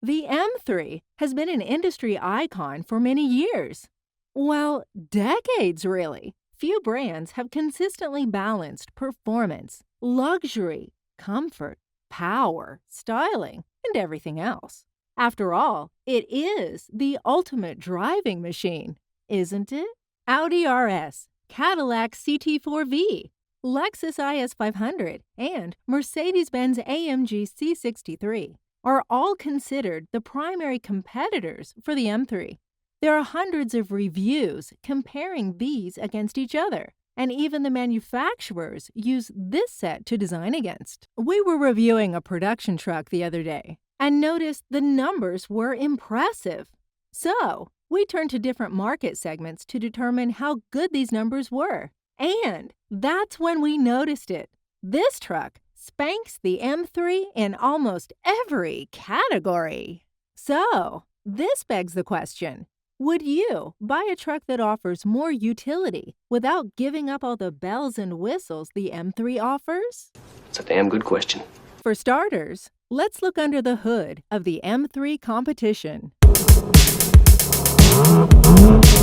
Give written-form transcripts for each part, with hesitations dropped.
The M3 has been an industry icon for many years. Well, decades really. Few brands have consistently balanced performance, luxury, comfort, power, styling, and everything else. After all, it is the ultimate driving machine, isn't it? Audi RS, Cadillac CT4V, Lexus IS500, and Mercedes-Benz AMG C63 are all considered the primary competitors for the M3. There are hundreds of reviews comparing these against each other, and even the manufacturers use this set to design against. We were reviewing a production truck the other day and noticed the numbers were impressive. So, we turned to different market segments to determine how good these numbers were. And that's when we noticed it. This truck spanks the M3 in almost every category. So, this begs the question, would you buy a truck that offers more utility without giving up all the bells and whistles the M3 offers? It's a damn good question. For starters, let's look under the hood of the M3 competition.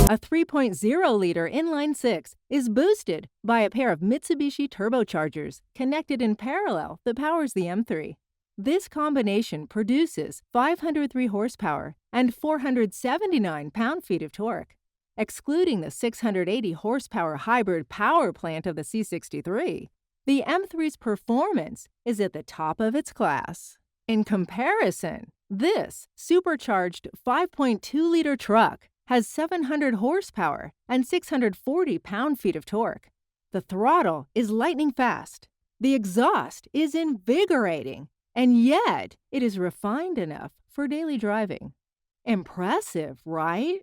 A 3.0-liter inline-six is boosted by a pair of Mitsubishi turbochargers connected in parallel that powers the M3. This combination produces 503 horsepower and 479 pound-feet of torque. Excluding the 680 horsepower hybrid power plant of the C63, the M3's performance is at the top of its class. In comparison, this supercharged 5.2-liter truck has 700 horsepower and 640 pound-feet of torque. The throttle is lightning fast. The exhaust is invigorating, and yet it is refined enough for daily driving. Impressive, right?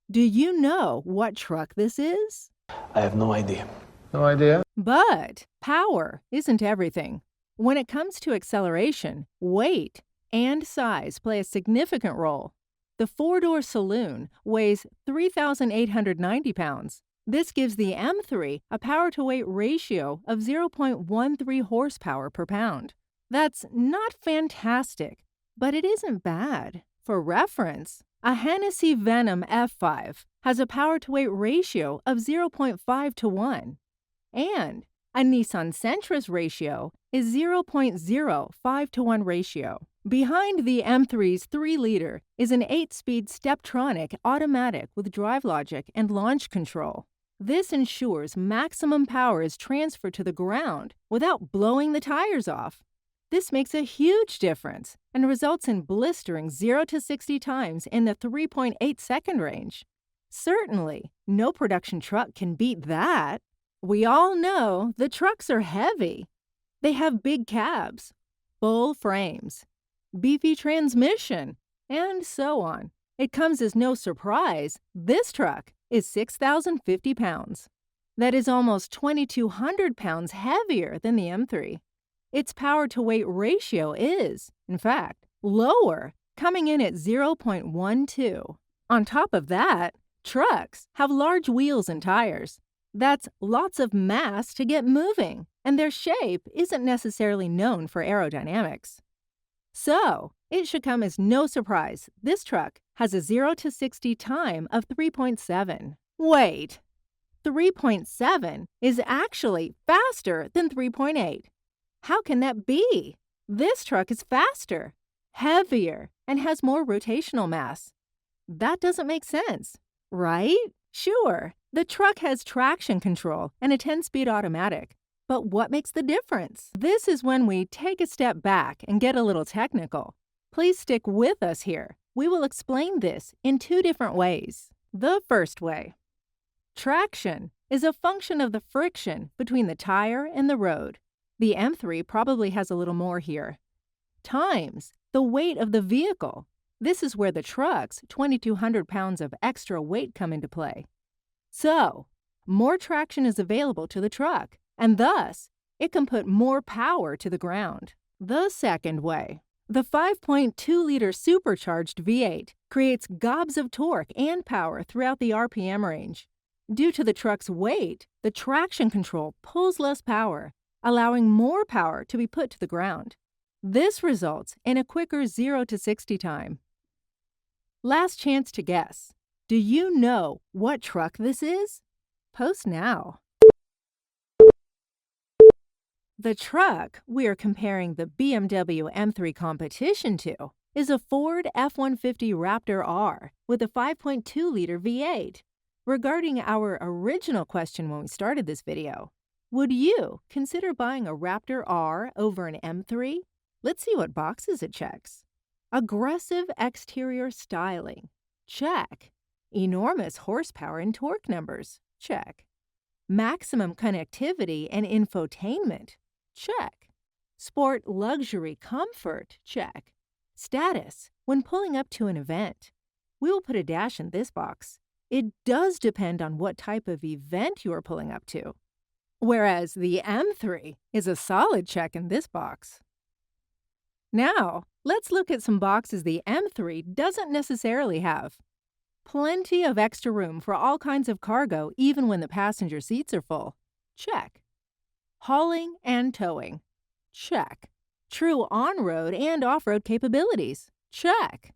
Do you know what truck this is? I have no idea. No idea? But power isn't everything. When it comes to acceleration, weight and size play a significant role. The four-door saloon weighs 3,890 pounds. This gives the M3 a power-to-weight ratio of 0.13 horsepower per pound. That's not fantastic, but it isn't bad. For reference, a Hennessy Venom F5 has a power-to-weight ratio of 0.5 to 1, and a Nissan Sentra's ratio is 0.05 to 1 ratio. Behind the M3's 3-liter is an 8-speed Steptronic automatic with drive logic and launch control. This ensures maximum power is transferred to the ground without blowing the tires off. This makes a huge difference and results in blistering 0 to 60 times in the 3.8-second range. Certainly, no production truck can beat that. We all know the trucks are heavy. They have big cabs, full frames, beefy transmission, and so on. It comes as no surprise this truck is 6,050 pounds. That is almost 2,200 pounds heavier than the M3. Its power-to-weight ratio is, in fact, lower, coming in at 0.12. On top of that, trucks have large wheels and tires. That's lots of mass to get moving, and their shape isn't necessarily known for aerodynamics. So, it should come as no surprise this truck has a 0 to 60 time of 3.7. Wait, 3.7 is actually faster than 3.8. How can that be? This truck is faster, heavier, and has more rotational mass. That doesn't make sense, right? Sure, the truck has traction control and a 10-speed automatic. But what makes the difference? This is when we take a step back and get a little technical. Please stick with us here. We will explain this in two different ways. The first way. Traction is a function of the friction between the tire and the road. The M3 probably has a little more here. Times the weight of the vehicle. This is where the truck's 2,200 pounds of extra weight come into play. So, more traction is available to the truck, and thus, it can put more power to the ground. The second way. The 5.2-liter supercharged V8 creates gobs of torque and power throughout the RPM range. Due to the truck's weight, the traction control pulls less power, allowing more power to be put to the ground. This results in a quicker 0 to 60 time. Last chance to guess. Do you know what truck this is? Post now. The truck we are comparing the BMW M3 competition to is a Ford F-150 Raptor R with a 5.2-liter V8. Regarding our original question when we started this video, would you consider buying a Raptor R over an M3? Let's see what boxes it checks. Aggressive exterior styling. Check. Enormous horsepower and torque numbers. Check. Maximum connectivity and infotainment. Check. Sport luxury comfort. Check. Status when pulling up to an event. We will put a dash in this box. It does depend on what type of event you are pulling up to. Whereas the M3 is a solid check in this box. Now, let's look at some boxes the M3 doesn't necessarily have. Plenty of extra room for all kinds of cargo even when the passenger seats are full. Check. Hauling and towing. Check. True on-road and off-road capabilities. Check.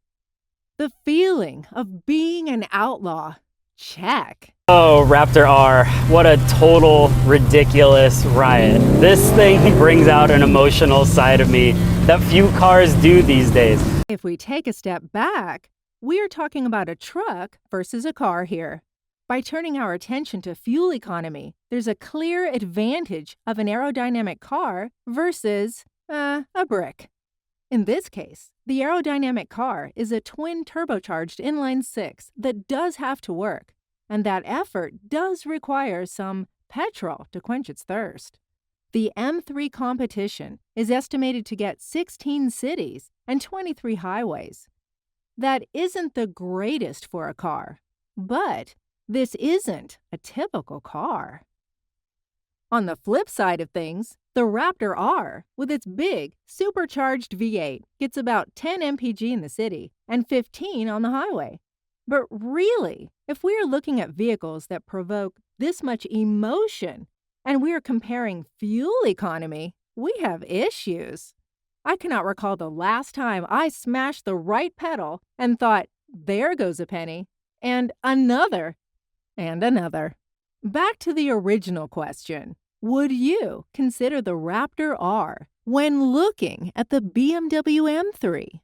The feeling of being an outlaw. Check. Oh, Raptor R, what a total ridiculous riot. This thing brings out an emotional side of me that few cars do these days. If we take a step back, we are talking about a truck versus a car here. By turning our attention to fuel economy, there's a clear advantage of an aerodynamic car versus a brick. In this case, the aerodynamic car is a twin turbocharged inline-six that does have to work, and that effort does require some petrol to quench its thirst. The M3 competition is estimated to get 16 cities and 23 highways. That isn't the greatest for a car, but this isn't a typical car. On the flip side of things, the Raptor R, with its big, supercharged V8, gets about 10 mpg in the city and 15 on the highway. But really, if we are looking at vehicles that provoke this much emotion and we are comparing fuel economy, we have issues. I cannot recall the last time I smashed the right pedal and thought, there goes a penny, and another, and another. Back to the original question. Would you consider the Raptor R when looking at the BMW M3?